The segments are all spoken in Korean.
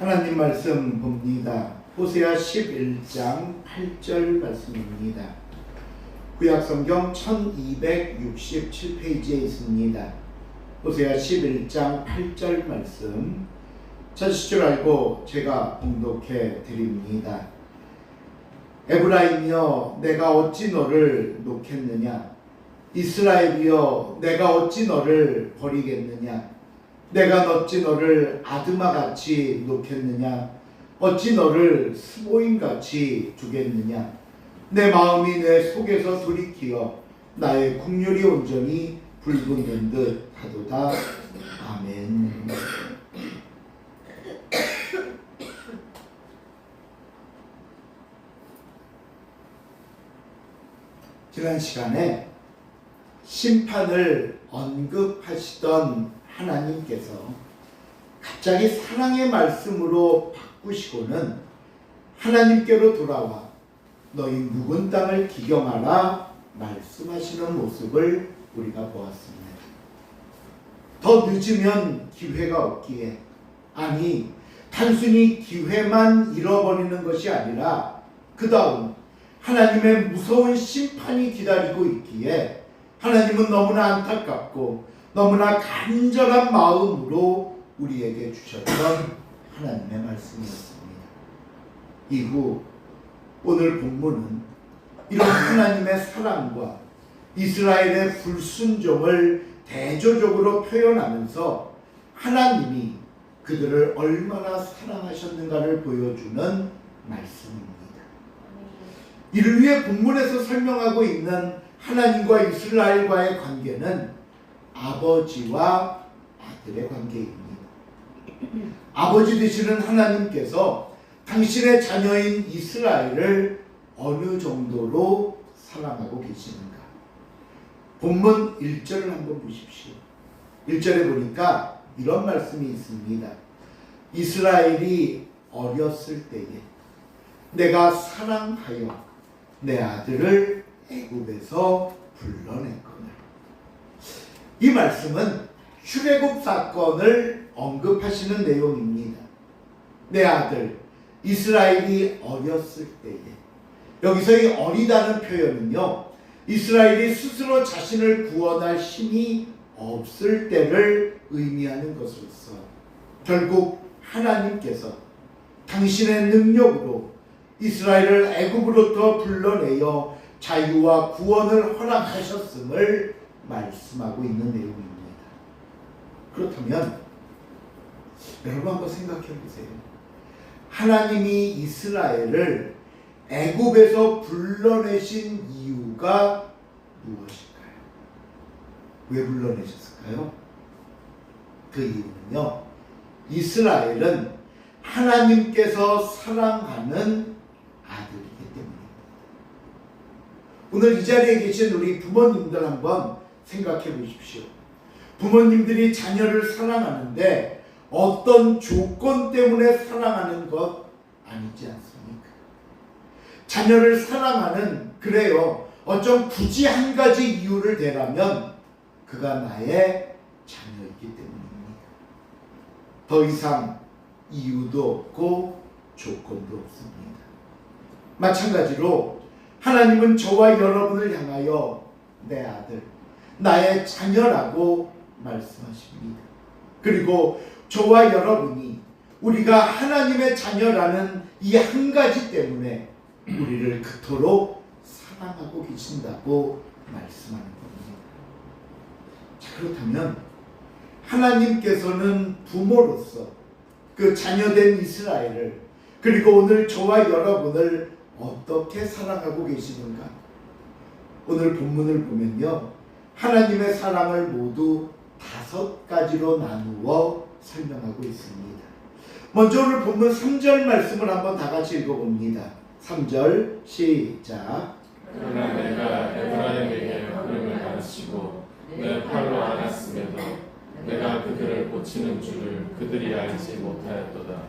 하나님 말씀 봅니다. 호세아 11장 8절 말씀입니다. 구약성경 1267페이지에 있습니다. 호세아 11장 8절 말씀 찾으실 줄 알고 제가 봉독해 드립니다. 에브라임이여 내가 어찌 너를 놓겠느냐, 이스라엘이여 내가 어찌 너를 버리겠느냐, 내가 어찌 너를 아드마같이 놓겠느냐, 어찌 너를 스보임같이 두겠느냐. 내 마음이 내 속에서 돌이키어 나의 국률이 온전히 불붙는 듯 하도다. 아멘. 지난 시간에 심판을 언급하시던 하나님께서 갑자기 사랑의 말씀으로 바꾸시고는 하나님께로 돌아와 너희 묵은 땅을 기경하라 말씀하시는 모습을 우리가 보았습니다. 더 늦으면 기회가 없기에, 아니 단순히 기회만 잃어버리는 것이 아니라 그 다음 하나님의 무서운 심판이 기다리고 있기에 하나님은 너무나 안타깝고 너무나 간절한 마음으로 우리에게 주셨던 하나님의 말씀이었습니다. 이후 오늘 본문은 이런 하나님의 사랑과 이스라엘의 불순종을 대조적으로 표현하면서 하나님이 그들을 얼마나 사랑하셨는가를 보여주는 말씀입니다. 이를 위해 본문에서 설명하고 있는 하나님과 이스라엘과의 관계는 아버지와 아들의 관계입니다. 아버지 되시는 하나님께서 당신의 자녀인 이스라엘을 어느 정도로 사랑하고 계시는가. 본문 1절을 한번 보십시오. 1절에 보니까 이런 말씀이 있습니다. 이스라엘이 어렸을 때에 내가 사랑하여 내 아들을 애굽에서 불러냈거늘. 이 말씀은 출애굽 사건을 언급하시는 내용입니다. 내 아들 이스라엘이 어렸을 때에, 여기서 이 어리다는 표현은요, 이스라엘이 스스로 자신을 구원할 힘이 없을 때를 의미하는 것으로서 결국 하나님께서 당신의 능력으로 이스라엘을 애굽으로부터 불러내어 자유와 구원을 허락하셨음을 말씀하고 있는 내용입니다. 그렇다면 여러분 한번 생각해 보세요. 하나님이 이스라엘을 애굽에서 불러내신 이유가 무엇일까요? 왜 불러내셨을까요? 그 이유는요, 이스라엘은 하나님께서 사랑하는 아들이기 때문입니다. 오늘 이 자리에 계신 우리 부모님들 한번 생각해 보십시오. 부모님들이 자녀를 사랑하는데 어떤 조건 때문에 사랑하는 것 아니지 않습니까? 자녀를 사랑하는, 그래요, 어쩜 굳이 한 가지 이유를 대라면 그가 나의 자녀이기 때문입니다. 더 이상 이유도 없고 조건도 없습니다. 마찬가지로 하나님은 저와 여러분을 향하여 내 아들, 나의 자녀라고 말씀하십니다. 그리고 저와 여러분이 우리가 하나님의 자녀라는 이 한 가지 때문에 우리를 그토록 사랑하고 계신다고 말씀하는 겁니다. 자, 그렇다면 하나님께서는 부모로서 그 자녀된 이스라엘을, 그리고 오늘 저와 여러분을 어떻게 사랑하고 계시는가? 오늘 본문을 보면요, 하나님의 사랑을 모두 5가지로 나누어 설명하고 있습니다. 먼저 오늘 본문 3절 말씀을 한번 다 같이 읽어봅니다. 3절 시작. 그러나 내가 에브라임에게 흐름을 가르치고 내 팔로 안았음에도 내가 그들을 고치는 줄을 그들이 알지 못하였도다.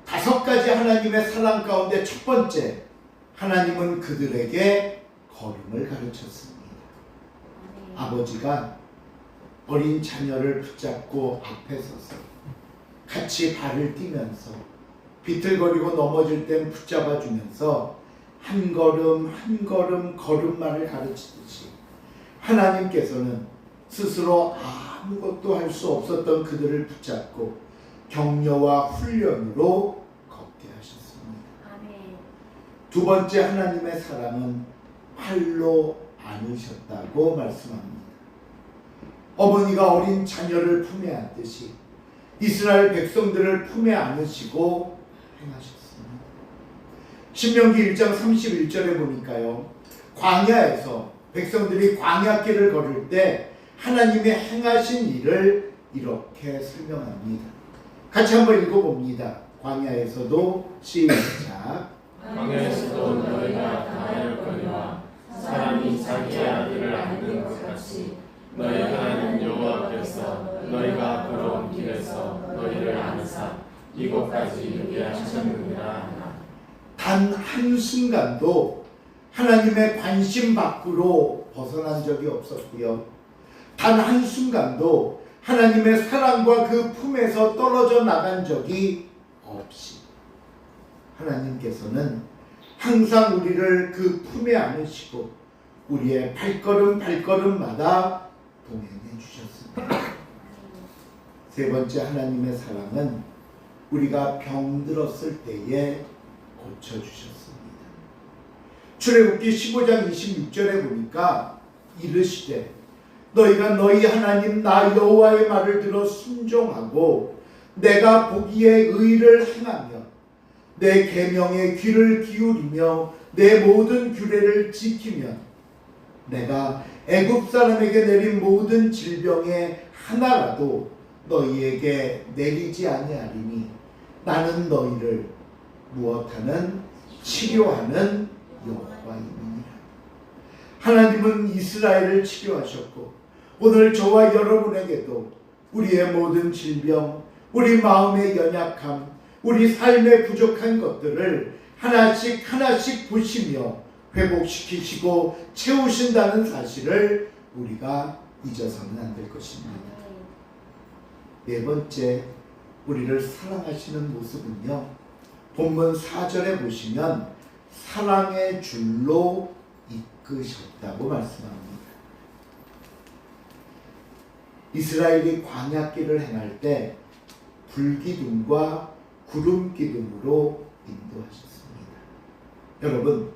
5가지 하나님의 사랑 가운데 첫 번째, 하나님은 그들에게 걸음을 가르쳤습니다. 아버지가 어린 자녀를 붙잡고 앞에 서서 같이 발을 띄면서 비틀거리고 넘어질 땐 붙잡아주면서 한 걸음 한 걸음 걸음마를 가르치듯이 하나님께서는 스스로 아무것도 할 수 없었던 그들을 붙잡고 격려와 훈련으로 걷게 하셨습니다. 아멘. 두 번째 하나님의 사랑은 팔로 안으셨다고 말씀합니다. 어머니가 어린 자녀를 품에 안듯이 이스라엘 백성들을 품에 안으시고 행하셨습니다. 신명기 1장 31절에 보니까요, 광야에서 백성들이 광야길을 걸을 때 하나님의 행하신 일을 이렇게 설명합니다. 같이 한번 읽어봅니다. 광야에서도 시작. 광야에서도 너희가 당하였거니와 사람이 자기의 아들을 안는 것 같이 너희가 하는 여호와께서 너희가 걸어온 길에서 너희를 안으사 이곳까지 이르게 하셨느니라. 단 한순간도 하나님의 관심 밖으로 벗어난 적이 없었고요. 단 한순간도 하나님의 사랑과 그 품에서 떨어져 나간 적이 없이 하나님께서는 항상 우리를 그 품에 안으시고 우리의 발걸음 발걸음마다 동행해 주셨습니다. 세 번째 하나님의 사랑은 우리가 병들었을 때에 고쳐주셨습니다. 출애굽기 15장 26절에 보니까 이르시되 너희가 너희 하나님 나 여호와의 말을 들어 순종하고 내가 보기에 의를 행하며 내 계명에 귀를 기울이며 내 모든 규례를 지키면 내가 애굽 사람에게 내린 모든 질병의 하나라도 너희에게 내리지 아니하리니 나는 너희를 무엇하는 치료하는 여호와이니라. 하나님은 이스라엘을 치료하셨고 오늘 저와 여러분에게도 우리의 모든 질병, 우리 마음의 연약함, 우리 삶의 부족한 것들을 하나씩 하나씩 보시며 회복시키시고 채우신다는 사실을 우리가 잊어서는 안 될 것입니다. 네 번째, 우리를 사랑하시는 모습은요, 본문 4절에 보시면 사랑의 줄로 이끄셨다고 말씀합니다. 이스라엘이 광야길을 행할 때 불기둥과 구름기둥으로 인도하셨습니다. 여러분,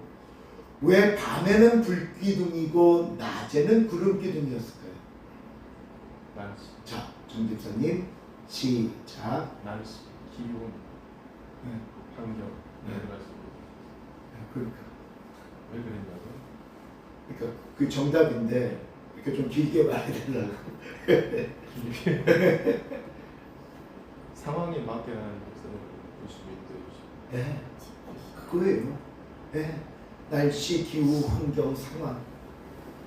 왜 밤에는 불기둥이고 낮에는 구름기둥이었을까요? 날씨, 자, 정집사님 시작. 날씨, 기온, 환경 여러 가지. 그러니까 왜 그랬냐고요? 그러니까 그 정답인데 이렇게 좀 길게 말해달라고. 상황에 맞게 하는 것을 볼 수도 있죠. 네, 그거예요. 네. 날씨, 기후, 환경, 상황.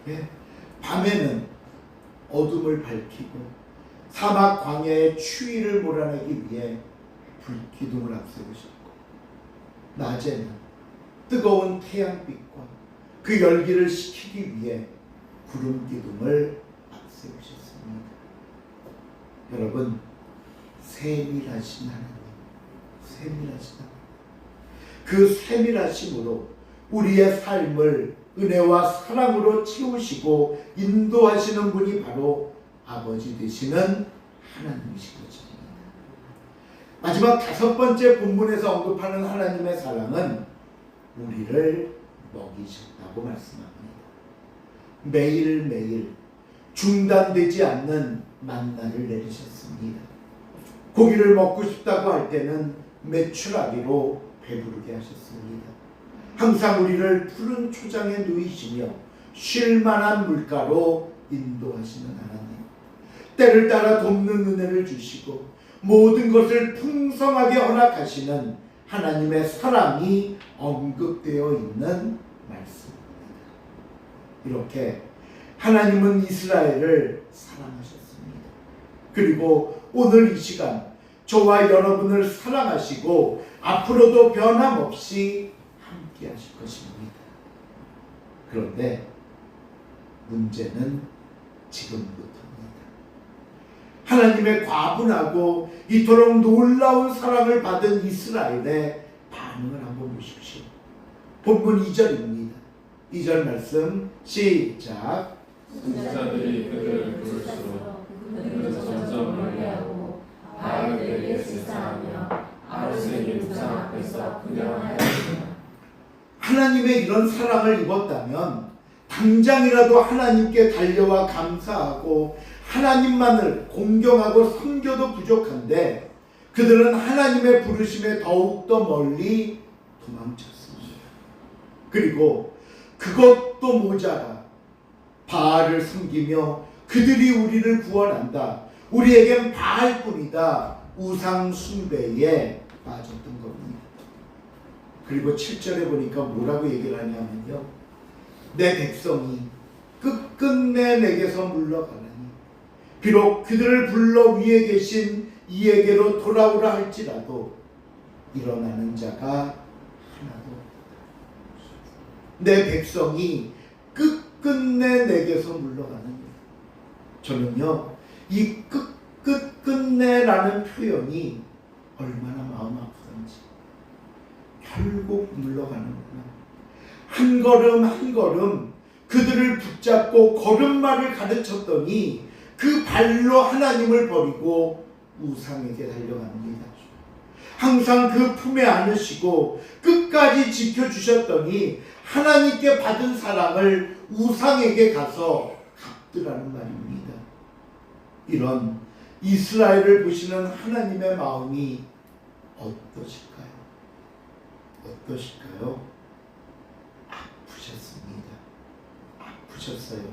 네. 밤에는 어둠을 밝히고 사막 광야의 추위를 몰아내기 위해 불기둥을 앞세우셨고 낮에는 뜨거운 태양빛과 그 열기를 식히기 위해 구름기둥을 앞세우셨습니다. 여러분, 세밀하신 하나님, 세밀하신 하나님, 그 세밀하심으로 우리의 삶을 은혜와 사랑으로 채우시고 인도하시는 분이 바로 아버지 되시는 하나님이신 것입니다. 마지막 다섯 번째 본문에서 언급하는 하나님의 사랑은 우리를 먹이셨다고 말씀합니다. 매일매일 중단되지 않는 만나를 내리셨습니다. 고기를 먹고 싶다고 할 때는 메추라기로 배부르게 하셨습니다. 항상 우리를 푸른 초장에 누이시며 쉴 만한 물가로 인도하시는 하나님, 때를 따라 돕는 은혜를 주시고 모든 것을 풍성하게 허락하시는 하나님의 사랑이 언급되어 있는 말씀입니다. 이렇게 하나님은 이스라엘을 사랑하셨습니다. 그리고 오늘 이 시간 저와 여러분을 사랑하시고 앞으로도 변함없이 함께 하실 것입니다. 그런데 문제는 지금부터입니다. 하나님의 과분하고 이토록 놀라운 사랑을 받은 이스라엘의 반응을 한번 보십시오. 본문 2절입니다. 2절 말씀 시작. 선지자들이 그들을 부를수록 그들은 점점 멀리하고 바알들에게 제사하며 아르세니 우상 앞에서 분향하였으나 하나님의 이런 사랑을 입었다면 당장이라도 하나님께 달려와 감사하고 하나님만을 공경하고 섬겨도 부족한데 그들은 하나님의 부르심에 더욱더 멀리 도망쳤습니다. 그리고 그것도 모자라 바알을 섬기며 그들이 우리를 구원한다. 우리에겐 바알뿐이다. 우상 숭배에 빠졌던 겁니다. 그리고 7절에 보니까 뭐라고 얘기를 하냐면요. 내 백성이 끝끝내 내게서 물러가라니 비록 그들을 불러 위에 계신 이에게로 돌아오라 할지라도 일어나는 자가 하나도 없다. 내 백성이 끝끝내 내게서 물러가는 저는요 이 끝끝내라는 표현이 얼마나 마음 아프던지 결국 물러가는구나. 한 걸음 한 걸음 그들을 붙잡고 걸음마를 가르쳤더니 그 발로 하나님을 버리고 우상에게 달려갑니다. 항상 그 품에 안으시고 끝까지 지켜주셨더니 하나님께 받은 사랑을 우상에게 가서 갚으라는 말입니다. 이런 이스라엘을 보시는 하나님의 마음이 어떠실까요? 어떠실까요? 아프셨습니다. 아프셨어요.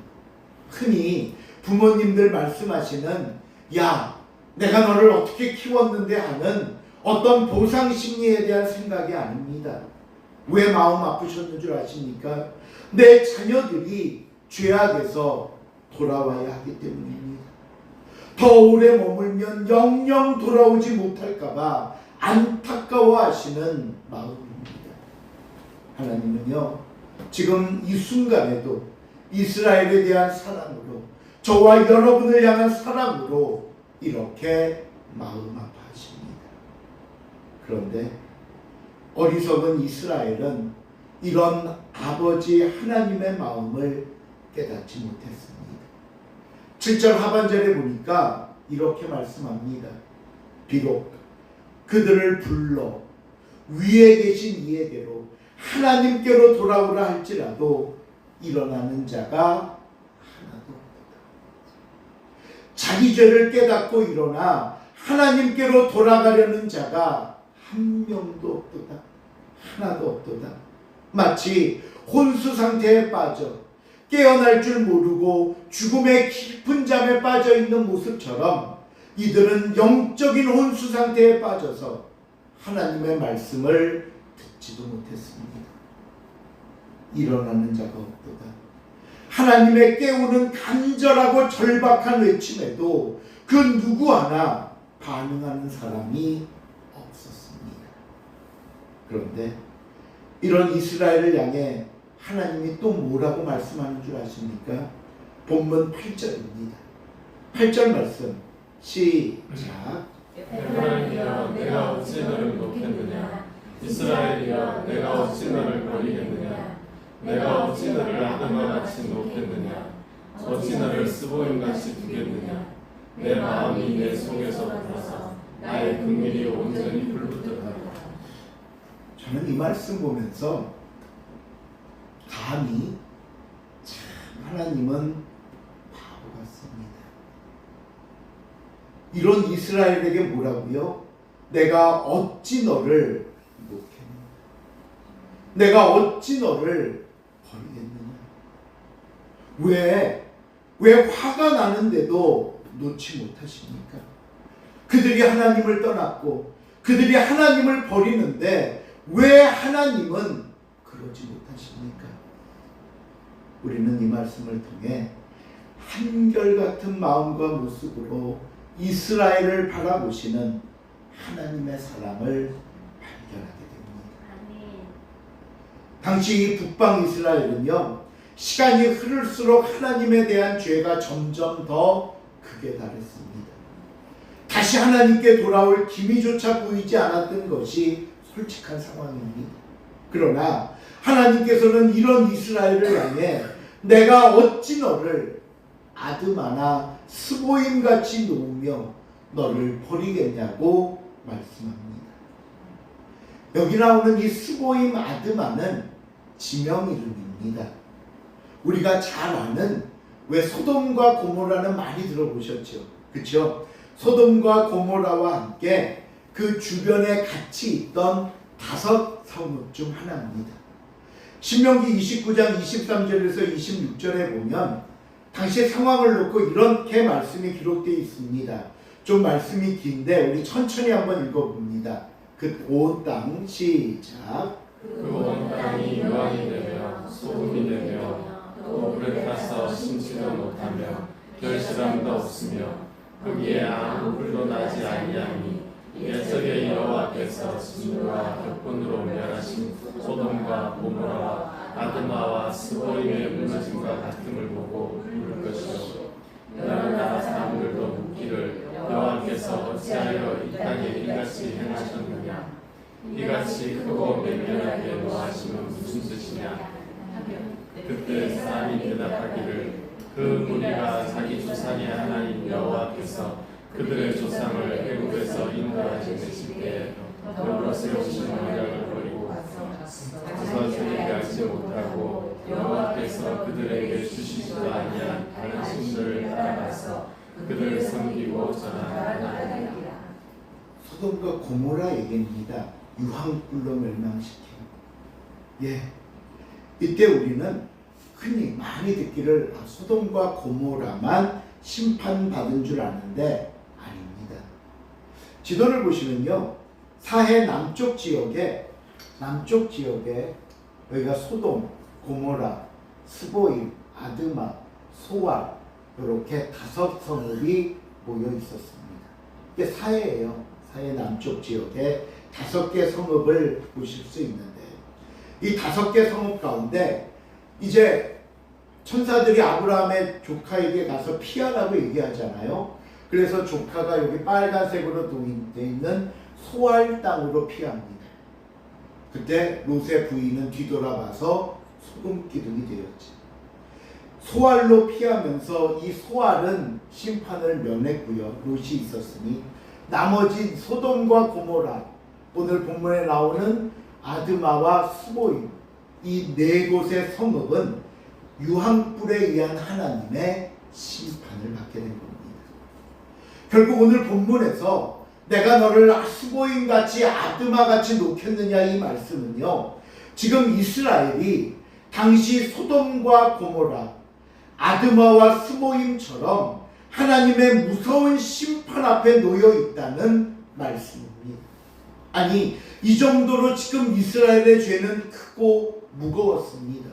흔히 부모님들 말씀하시는 야 내가 너를 어떻게 키웠는데 하는 어떤 보상 심리에 대한 생각이 아닙니다. 왜 마음 아프셨는 줄 아십니까? 내 자녀들이 죄악에서 돌아와야 하기 때문입니다. 더 오래 머물면 영영 돌아오지 못할까봐 안타까워하시는 마음입니다. 하나님은요 지금 이 순간에도 이스라엘에 대한 사랑으로 저와 여러분을 향한 사랑으로 이렇게 마음 아파하십니다. 그런데 어리석은 이스라엘은 이런 아버지 하나님의 마음을 깨닫지 못했습니다. 7절 하반절에 보니까 이렇게 말씀합니다. 비록 그들을 불러 위에 계신 이에게로 하나님께로 돌아오라 할지라도 일어나는 자가 하나도 없다. 자기 죄를 깨닫고 일어나 하나님께로 돌아가려는 자가 한 명도 없도다. 하나도 없도다. 마치 혼수 상태에 빠져 깨어날 줄 모르고 죽음의 깊은 잠에 빠져 있는 모습처럼 이들은 영적인 혼수 상태에 빠져서 하나님의 말씀을 듣지도 못했습니다. 일어나는 자가 없도다. 하나님의 깨우는 간절하고 절박한 외침에도 그 누구 하나 반응하는 사람이 없었습니다. 그런데 이런 이스라엘을 향해 하나님이 또 뭐라고 말씀하는 줄 아십니까? 본문 8절입니다. 8절 말씀 시작. 에브라임이여 내가 어찌 너를 놓겠느냐 이스라엘이여 내가 어찌 너를 버리겠느냐 내가 어찌 너를 아담과 같이 놓겠느냐 어찌 너를 스보임같이 두겠느냐 내 마음이 내 속에서 불어서 나의 긍휼이 온전히 불붙었다. 저는 이 말씀 보면서 감히 참 하나님은 바보 같습니다. 이런 이스라엘에게 뭐라고요? 내가 어찌 너를 놓겠느냐? 내가 어찌 너를 버리겠느냐? 왜 화가 나는데도 놓지 못하십니까? 그들이 하나님을 떠났고 그들이 하나님을 버리는데 왜 하나님은 그러지 못하십니까? 우리는 이 말씀을 통해 한결같은 마음과 모습으로 이스라엘을 바라보시는 하나님의 사랑을 발견하게 됩니다. 당시 북방 이스라엘은요 시간이 흐를수록 하나님에 대한 죄가 점점 더 극에 달했습니다. 다시 하나님께 돌아올 기미조차 보이지 않았던 것이 솔직한 상황입니다. 그러나 하나님께서는 이런 이스라엘을 향해 내가 어찌 너를 아드마나 스보임같이 놓으며 너를 버리겠냐고 말씀합니다. 여기 나오는 이 스보임 아드마는 지명 이름입니다. 우리가 잘 아는 왜 소돔과 고모라는 많이 들어보셨죠? 그렇죠? 소돔과 고모라와 함께 그 주변에 같이 있던 5 성읍 중 하나입니다. 신명기 29장 23절에서 26절에 보면 당시의 상황을 놓고 이렇게 말씀이 기록되어 있습니다. 좀 말씀이 긴데 우리 천천히 한번 읽어봅니다. 그 온 땅 시작. 그 온 땅이 유황이 되며 소금이 되며 또 물에 타서 심지도 못하며 결실함도 없으며 거기에 아무 불도 나지 아니하니 옛적의 여호와께서 진노와 격분으로 멸하신 소돔과 고모라와 아드마와 스보임의 무너짐과 같음을 보고 울을 것이요 너는 나라 사람들도 묻기를 여호와께서 어찌하여 이 땅에 이같이 행하셨느냐 이같이 크고 맹렬하게 노하심은 무슨 뜻이냐. 그때 사람이 대답하기를 그 무리가 자기 조상의 하나님 여호와께서 그들의 조상을 애굽에서 인도하신 때에 더불어 세우신 언약을 버리고 가서 저에게 알지 못하고 여호와께서 그들에게 주시지도 아니한 다른 신들을 따라가서 그들을 섬기고 전하나이다. 소돔과 고모라 얘기입니다. 유황불로 멸망시키는. 이때 우리는 흔히 많이 듣기를 소돔과 고모라만 심판받은 줄 아는데 아닙니다. 지도를 보시면요, 사해 남쪽 지역에 여기가 소돔, 고모라, 스보임, 아드마, 소알 이렇게 5 성읍이 모여 있었습니다. 이게 사해예요. 사해 남쪽 지역에 5개 성읍을 보실 수 있는데 이 5개 성읍 가운데 이제 천사들이 아브라함의 조카에게 가서 피하라고 얘기하잖아요. 그래서 조카가 여기 빨간색으로 도인되어 있는 소알 땅으로 피합니다. 그때 롯의 부인은 뒤돌아봐서 소금 기둥이 되었지. 소알로 피하면서 이 소알은 심판을 면했고요. 롯이 있었으니 나머지 소돔과 고모라, 오늘 본문에 나오는 아드마와 스보임, 이 4곳의 성읍은 유황불에 의한 하나님의 심판을 받게 된 겁니다. 결국 오늘 본문에서 내가 너를 스보임같이 아드마같이 놓겠느냐 이 말씀은요, 지금 이스라엘이 당시 소돔과 고모라, 아드마와 스보임처럼 하나님의 무서운 심판 앞에 놓여 있다는 말씀입니다. 아니, 이 정도로 지금 이스라엘의 죄는 크고 무거웠습니다.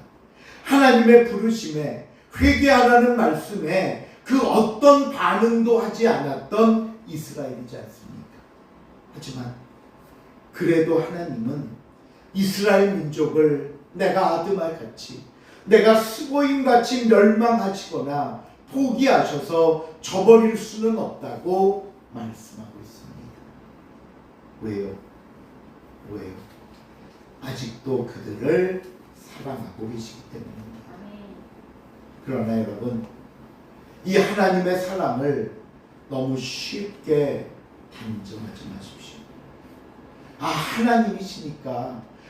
하나님의 부르심에 회개하라는 말씀에 그 어떤 반응도 하지 않았던 이스라엘이지 않습니까? 하지만 그래도 하나님은 이스라엘 민족을 내가 아드마같이, 내가 스보임같이 멸망하시거나 포기하셔서 저버릴 수는 없다고 말씀하고 있습니다. 왜요? 아직도 그들을 사랑하고 계시기 때문입니다. 그러나 여러분, 이 하나님의 사랑을 너무 쉽게 단정하지 마십시오.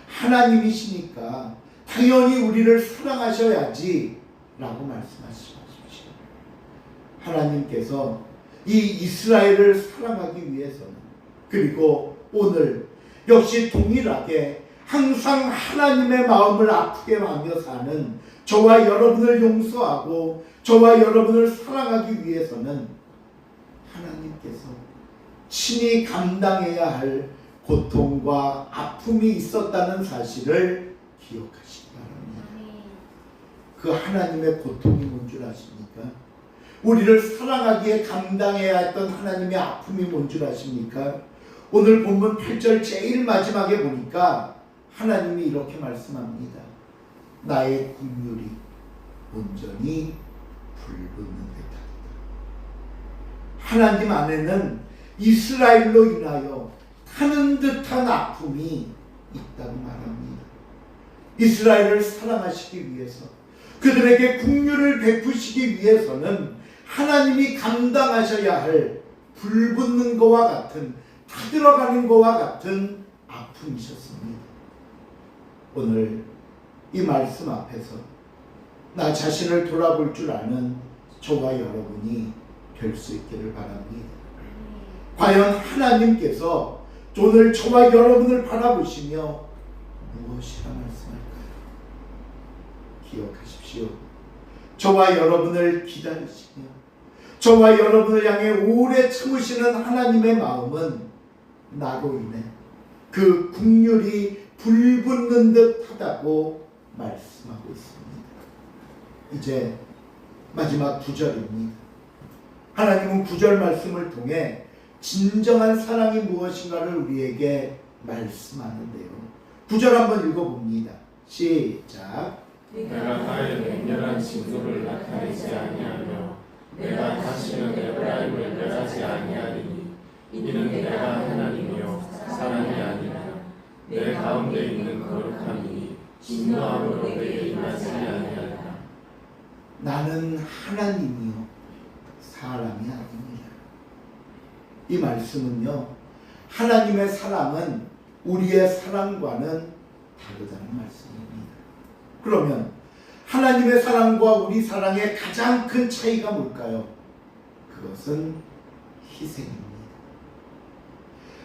하나님이시니까 당연히 우리를 사랑하셔야지 라고 말씀하시지 마십시오. 하나님께서 이 이스라엘을 사랑하기 위해서는, 그리고 오늘 역시 동일하게 항상 하나님의 마음을 아프게 하며 사는 저와 여러분을 용서하고 저와 여러분을 사랑하기 위해서는 하나님께서 친히 감당해야 할 고통과 아픔이 있었다는 사실을 기억하시기 바랍니다. 그 하나님의 고통이 뭔 줄 아십니까? 우리를 사랑하기에 감당해야 했던 하나님의 아픔이 뭔 줄 아십니까? 오늘 본문 8절 제일 마지막에 보니까 하나님이 이렇게 말씀합니다. 나의 긍휼이 온전히 불붙는 듯하다. 하나님 안에는 이스라엘로 인하여 타는 듯한 아픔이 있다고 말합니다. 이스라엘을 사랑하시기 위해서, 그들에게 긍휼을 베푸시기 위해서는 하나님이 감당하셔야 할 불붙는 것과 같은, 타들어가는 것과 같은 아픔이셨습니다. 오늘 이 말씀 앞에서 나 자신을 돌아볼 줄 아는 저와 여러분이 될 수 있기를 바랍니다. 과연 하나님께서 오늘 저와 여러분을 바라보시며 무엇이라 말씀할까요? 기억하십시오. 저와 여러분을 기다리시며 저와 여러분을 향해 오래 참으시는 하나님의 마음은 나로 인해 그 긍휼이 불붙는 듯 하다고 말씀하고 있습니다. 이제 마지막 9절입니다. 하나님은 9절 말씀을 통해 진정한 사랑이 무엇인가를 우리에게 말씀하는데요. 9절 한번 읽어봅니다. 시작. 내가 나의 맹렬한 징조를 나타내지 아니하며 내가 다시는 에브라임을 멸하지 아니하리니 이는 내가 하나님이요 사람이 아니라 내 가운데 있는 거룩함이니 진노함으로 내게 임하지 아니하리라. 나는 하나님이요 사람이 아닙니다. 이 말씀은요, 하나님의 사랑은 우리의 사랑과는 다르다는 말씀입니다. 그러면 하나님의 사랑과 우리 사랑의 가장 큰 차이가 뭘까요? 그것은 희생입니다.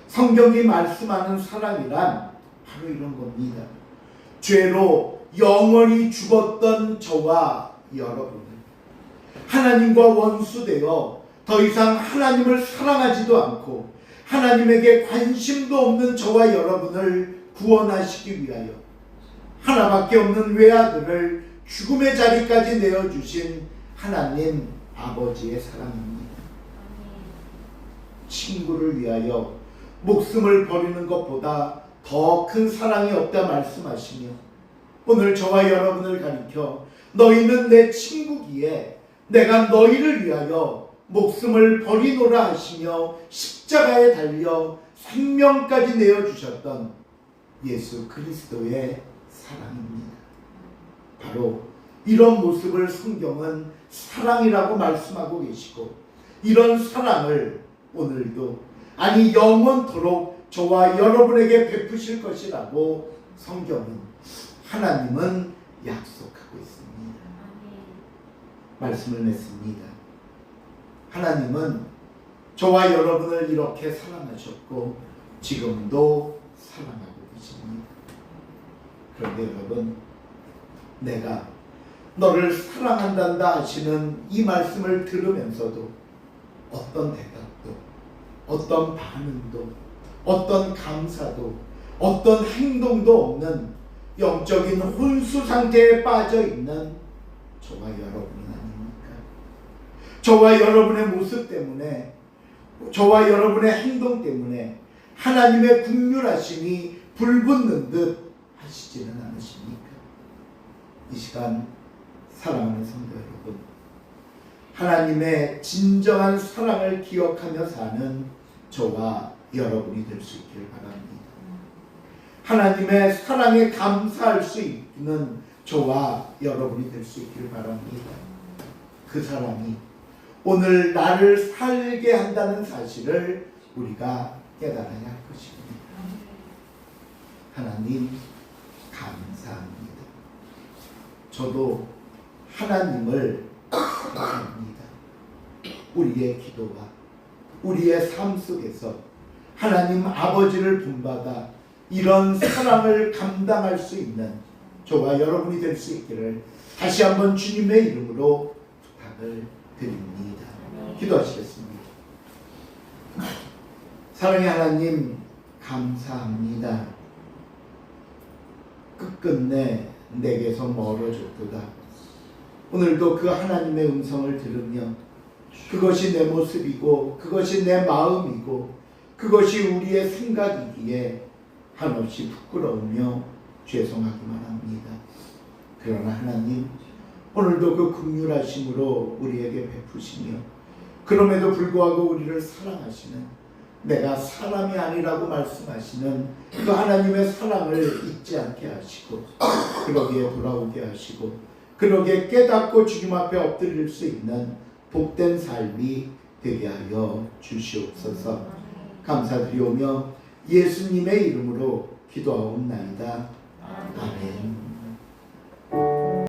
성경이 말씀하는 사랑이란 바로 이런 겁니다. 죄로 영원히 죽었던 저와 여러분은 하나님과 원수되어 더 이상 하나님을 사랑하지도 않고 하나님에게 관심도 없는 저와 여러분을 구원하시기 위하여 하나밖에 없는 외아들을 죽음의 자리까지 내어주신 하나님 아버지의 사랑입니다. 친구를 위하여 목숨을 버리는 것보다 더 큰 사랑이 없다 말씀하시며 오늘 저와 여러분을 가리켜 너희는 내 친구기에 내가 너희를 위하여 목숨을 버리노라 하시며 십자가에 달려 생명까지 내어주셨던 예수 그리스도의 사랑입니다. 바로 이런 모습을 성경은 사랑이라고 말씀하고 계시고 이런 사랑을 오늘도 아니 영원토록 저와 여러분에게 베푸실 것이라고 성경은 하나님은 약속하고 있습니다. 말씀을 맺습니다. 하나님은 저와 여러분을 이렇게 사랑하셨고 지금도 사랑하고 계십니다. 그런데 여러분, 내가 너를 사랑한단다 하시는 이 말씀을 들으면서도 어떤 대답도, 어떤 반응도, 어떤 감사도, 어떤 행동도 없는 영적인 혼수 상태에 빠져 있는 저와 여러분이 아닙니까? 저와 여러분의 모습 때문에, 저와 여러분의 행동 때문에 하나님의 긍휼하심이 불붙는 듯 하시지는 않으십니까? 이 시간 사랑하는 성도 여러분, 하나님의 진정한 사랑을 기억하며 사는 저와 여러분이 될 수 있기를 바랍니다. 하나님의 사랑에 감사할 수 있는 저와 여러분이 될 수 있기를 바랍니다. 그 사랑이 오늘 나를 살게 한다는 사실을 우리가 깨달아야 할 것입니다. 하나님 감사합니다. 저도 하나님을 사랑합니다. 우리의 기도와 우리의 삶 속에서 하나님 아버지를 본받아 이런 사랑을 감당할 수 있는 저와 여러분이 될 수 있기를 다시 한번 주님의 이름으로 부탁을 드립니다. 기도하시겠습니다. 사랑의 하나님 감사합니다. 끝끝내 내게서 멀어졌도다. 오늘도 그 하나님의 음성을 들으며 그것이 내 모습이고 그것이 내 마음이고 그것이 우리의 생각이기에 한없이 부끄러우며 죄송하기만 합니다. 그러나 하나님, 오늘도 그 긍휼하심으로 우리에게 베푸시며 그럼에도 불구하고 우리를 사랑하시는 내가 사람이 아니라고 말씀하시는 그 하나님의 사랑을 잊지 않게 하시고 그러기에 돌아오게 하시고 그러기에 깨닫고 주님 앞에 엎드릴 수 있는 복된 삶이 되게 하여 주시옵소서. 감사드리오며 예수님의 이름으로 기도하옵나이다. 아멘.